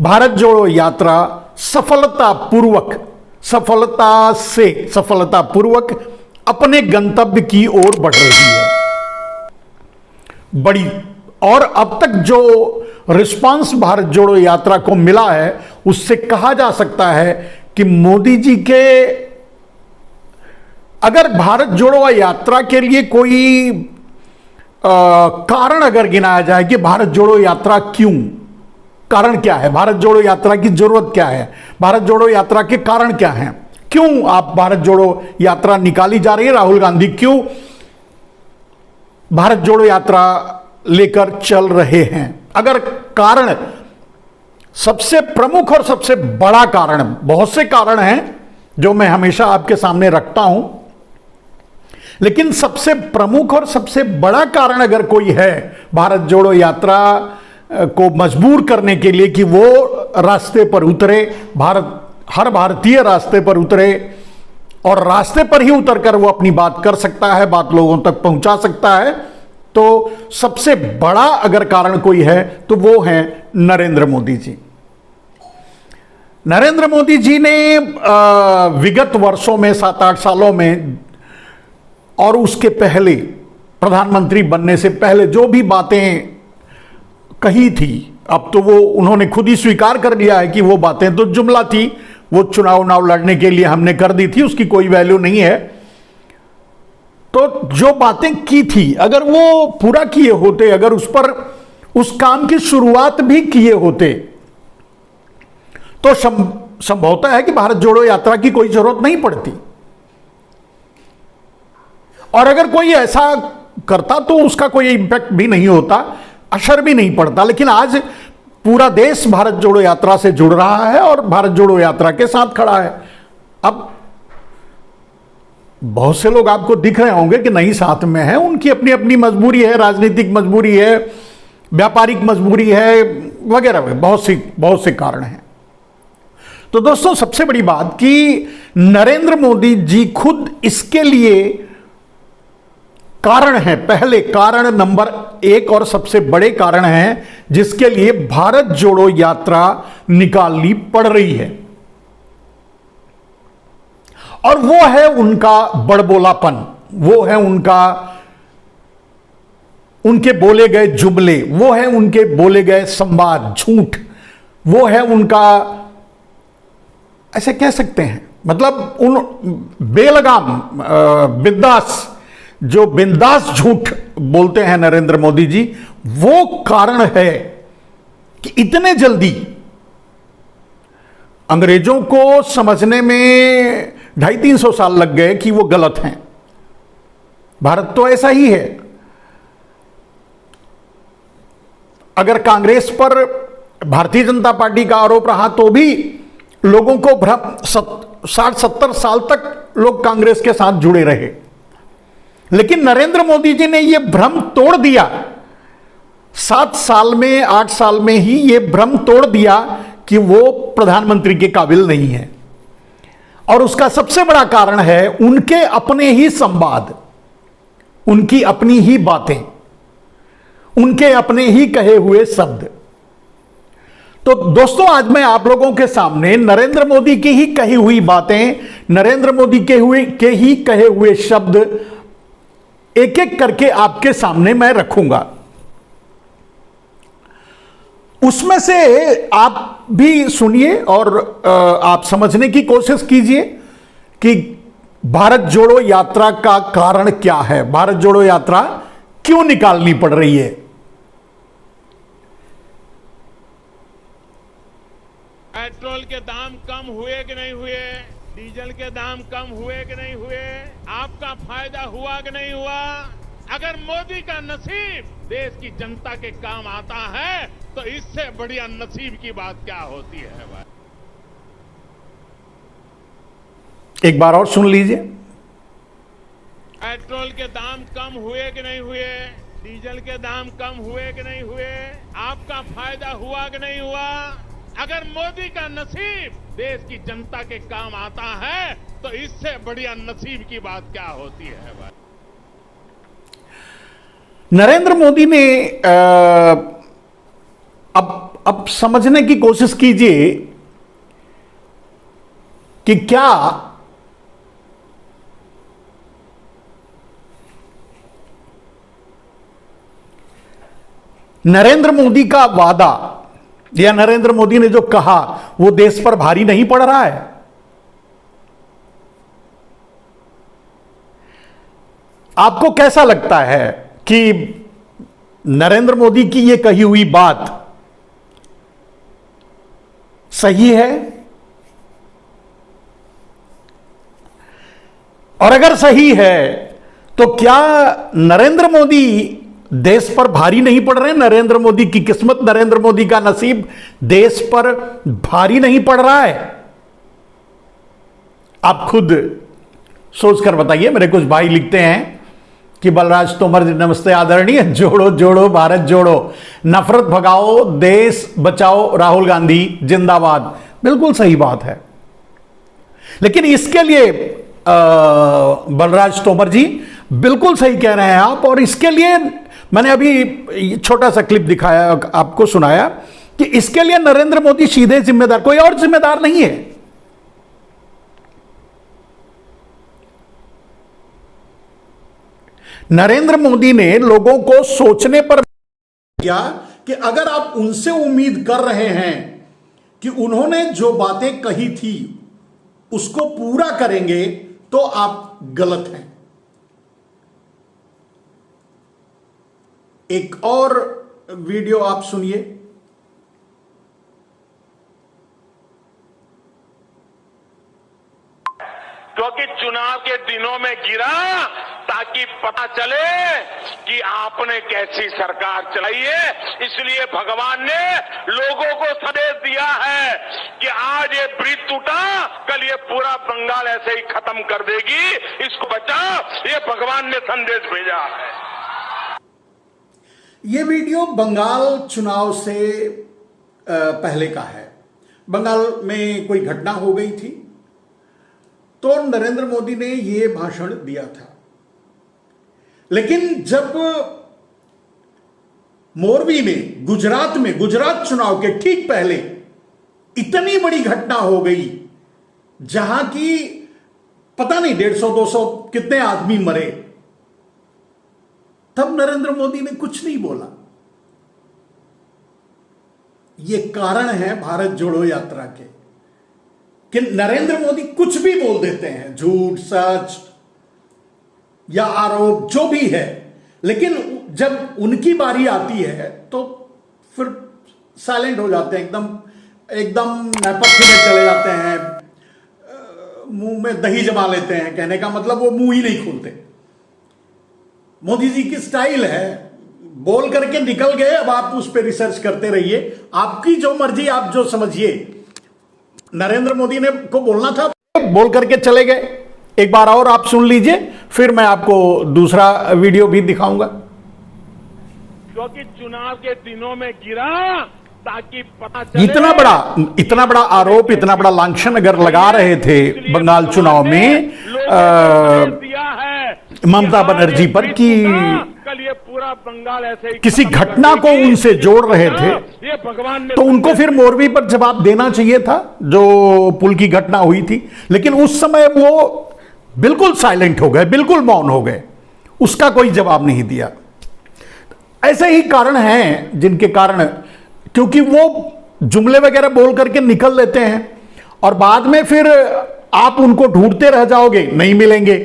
भारत जोड़ो यात्रा सफलतापूर्वक अपने गंतव्य की ओर बढ़ रही है। बड़ी और अब तक जो रिस्पांस भारत जोड़ो यात्रा को मिला है, उससे कहा जा सकता है कि मोदी जी के, अगर भारत जोड़ो यात्रा के लिए कोई कारण अगर गिनाया जाए कि भारत जोड़ो यात्रा क्यों, कारण क्या है, भारत जोड़ो यात्रा की जरूरत क्या है, भारत जोड़ो यात्रा के कारण क्या हैं, क्यों आप भारत जोड़ो यात्रा निकाली जा रही है, राहुल गांधी क्यों भारत जोड़ो यात्रा लेकर चल रहे हैं। अगर कारण, सबसे प्रमुख और सबसे बड़ा कारण, बहुत से कारण हैं जो मैं हमेशा आपके सामने रखता हूं, लेकिन सबसे प्रमुख और सबसे बड़ा कारण अगर कोई है भारत जोड़ो यात्रा को मजबूर करने के लिए कि वो रास्ते पर उतरे, हर भारतीय रास्ते पर उतरे और रास्ते पर ही उतरकर वो अपनी बात कर सकता है, बात लोगों तक पहुंचा सकता है, तो सबसे बड़ा अगर कारण कोई है तो वो है नरेंद्र मोदी जी। नरेंद्र मोदी जी ने विगत वर्षों में, 7-8 सालों में और उसके पहले, प्रधानमंत्री बनने से पहले जो भी बातें कही थी, अब तो वो उन्होंने खुद ही स्वीकार कर लिया है कि वो बातें तो जुमला थी, वो चुनाव लड़ने के लिए हमने कर दी थी, उसकी कोई वैल्यू नहीं है। तो जो बातें की थी अगर वो पूरा किए होते, अगर उस काम की शुरुआत भी किए होते, तो संभवतः है कि भारत जोड़ो यात्रा की कोई जरूरत नहीं पड़ती। और अगर कोई ऐसा करता तो उसका कोई इंपैक्ट भी नहीं होता, असर भी नहीं पड़ता। लेकिन आज पूरा देश भारत जोड़ो यात्रा से जुड़ रहा है और भारत जोड़ो यात्रा के साथ खड़ा है। अब बहुत से लोग आपको दिख रहे होंगे कि नहीं साथ में है, उनकी अपनी अपनी मजबूरी है, राजनीतिक मजबूरी है, व्यापारिक मजबूरी है, वगैरह बहुत से कारण हैं। तो दोस्तों, सबसे बड़ी बात कि नरेंद्र मोदी जी खुद इसके लिए कारण है, पहले कारण नंबर 1 और सबसे बड़े कारण है जिसके लिए भारत जोड़ो यात्रा निकालनी पड़ रही है, और वो है उनका बड़बोलापन, वो है उनके बोले गए जुमले, वो है उनके बोले गए संवाद, झूठ, वो है उनका, ऐसे कह सकते हैं, मतलब उन बेलगाम बिंदास झूठ बोलते हैं नरेंद्र मोदी जी, वो कारण है कि इतने जल्दी अंग्रेजों को समझने में 250-300 साल लग गए कि वो गलत हैं। भारत तो ऐसा ही है। अगर कांग्रेस पर भारतीय जनता पार्टी का आरोप रहा तो भी लोगों को 60-70 साल तक लोग कांग्रेस के साथ जुड़े रहे, लेकिन नरेंद्र मोदी जी ने यह भ्रम तोड़ दिया। 7 साल में, 8 साल में ही यह भ्रम तोड़ दिया कि वो प्रधानमंत्री के काबिल नहीं है। और उसका सबसे बड़ा कारण है उनके अपने ही संवाद, उनकी अपनी ही बातें, उनके अपने ही कहे हुए शब्द। तो दोस्तों, आज मैं आप लोगों के सामने नरेंद्र मोदी की ही कही हुई बातें, नरेंद्र मोदी के ही कहे हुए शब्द एक एक करके आपके सामने मैं रखूंगा। उसमें से आप भी सुनिए और आप समझने की कोशिश कीजिए कि भारत जोड़ो यात्रा का कारण क्या है, भारत जोड़ो यात्रा क्यों निकालनी पड़ रही है। पेट्रोल के दाम कम हुए कि नहीं हुए, डीजल के दाम कम हुए कि नहीं हुए, आपका फायदा हुआ कि नहीं हुआ। अगर मोदी का नसीब देश की जनता के काम आता है तो इससे बढ़िया नसीब की बात क्या होती है भाई। एक बार और सुन लीजिए। पेट्रोल के दाम कम हुए कि नहीं हुए, डीजल के दाम कम हुए कि नहीं हुए, आपका फायदा हुआ कि नहीं हुआ। अगर मोदी का नसीब देश की जनता के काम आता है तो इससे बढ़िया नसीब की बात क्या होती है भाई। नरेंद्र मोदी ने अब समझने की कोशिश कीजिए कि क्या नरेंद्र मोदी का वादा या नरेंद्र मोदी ने जो कहा वो देश पर भारी नहीं पड़ रहा है? आपको कैसा लगता है कि नरेंद्र मोदी की ये कही हुई बात सही है? और अगर सही है तो क्या नरेंद्र मोदी देश पर भारी नहीं पड़ रहे? नरेंद्र मोदी की किस्मत, नरेंद्र मोदी का नसीब देश पर भारी नहीं पड़ रहा है? आप खुद सोचकर बताइए। मेरे कुछ भाई लिखते हैं कि बलराज तोमर जी नमस्ते आदरणीय, जोड़ो जोड़ो भारत जोड़ो, नफरत भगाओ देश बचाओ, राहुल गांधी जिंदाबाद। बिल्कुल सही बात है, लेकिन इसके लिए बलराज तोमर जी बिल्कुल सही कह रहे हैं आप। और इसके लिए मैंने अभी छोटा सा क्लिप दिखाया, आपको सुनाया कि इसके लिए नरेंद्र मोदी सीधे जिम्मेदार, कोई और जिम्मेदार नहीं है। नरेंद्र मोदी ने लोगों को सोचने पर किया कि अगर आप उनसे उम्मीद कर रहे हैं कि उन्होंने जो बातें कही थी उसको पूरा करेंगे तो आप गलत हैं। एक और वीडियो आप सुनिए। क्योंकि चुनाव के दिनों में गिरा ताकि पता चले कि आपने कैसी सरकार चलाई है। इसलिए भगवान ने लोगों को संदेश दिया है कि आज ये ब्रिज टूटा, कल ये पूरा बंगाल ऐसे ही खत्म कर देगी, इसको बचाओ। ये भगवान ने संदेश भेजा है। ये वीडियो बंगाल चुनाव से पहले का है। बंगाल में कोई घटना हो गई थी तो नरेंद्र मोदी ने ये भाषण दिया था। लेकिन जब मोरबी में गुजरात चुनाव के ठीक पहले इतनी बड़ी घटना हो गई जहां की पता नहीं 150-200 कितने आदमी मरे, तब नरेंद्र मोदी ने कुछ नहीं बोला। यह कारण है भारत जोड़ो यात्रा के कि नरेंद्र मोदी कुछ भी बोल देते हैं, झूठ सच या आरोप जो भी है, लेकिन जब उनकी बारी आती है तो फिर साइलेंट हो जाते हैं, एकदम नेपथ्य में चले जाते हैं, मुंह में दही जमा लेते हैं। कहने का मतलब वो मुंह ही नहीं खोलते। मोदी जी की स्टाइल है, बोल करके निकल गए, अब आप उस पर रिसर्च करते रहिए, आपकी जो मर्जी, आप जो समझिए। नरेंद्र मोदी ने को बोलना था, बोल करके चले गए। एक बार और आप सुन लीजिए, फिर मैं आपको दूसरा वीडियो भी दिखाऊंगा। क्योंकि चुनाव के दिनों में गिरा ताकि पता चले, इतना बड़ा आरोप, इतना बड़ा लांछन अगर लगा रहे थे बंगाल चुनाव में ममता बनर्जी पर कि कल ये पूरा बंगाल ऐसे ही किसी घटना को उनसे जोड़ रहे थे, ये भगवान ने तो उनको फिर मोरबी पर जवाब देना चाहिए था, जो पुल की घटना हुई थी। लेकिन उस समय वो बिल्कुल साइलेंट हो गए, बिल्कुल मौन हो गए, उसका कोई जवाब नहीं दिया। ऐसे ही कारण हैं जिनके कारण, क्योंकि वो जुमले वगैरह बोल करके निकल लेते हैं और बाद में फिर आप उनको ढूंढते रह जाओगे, नहीं मिलेंगे।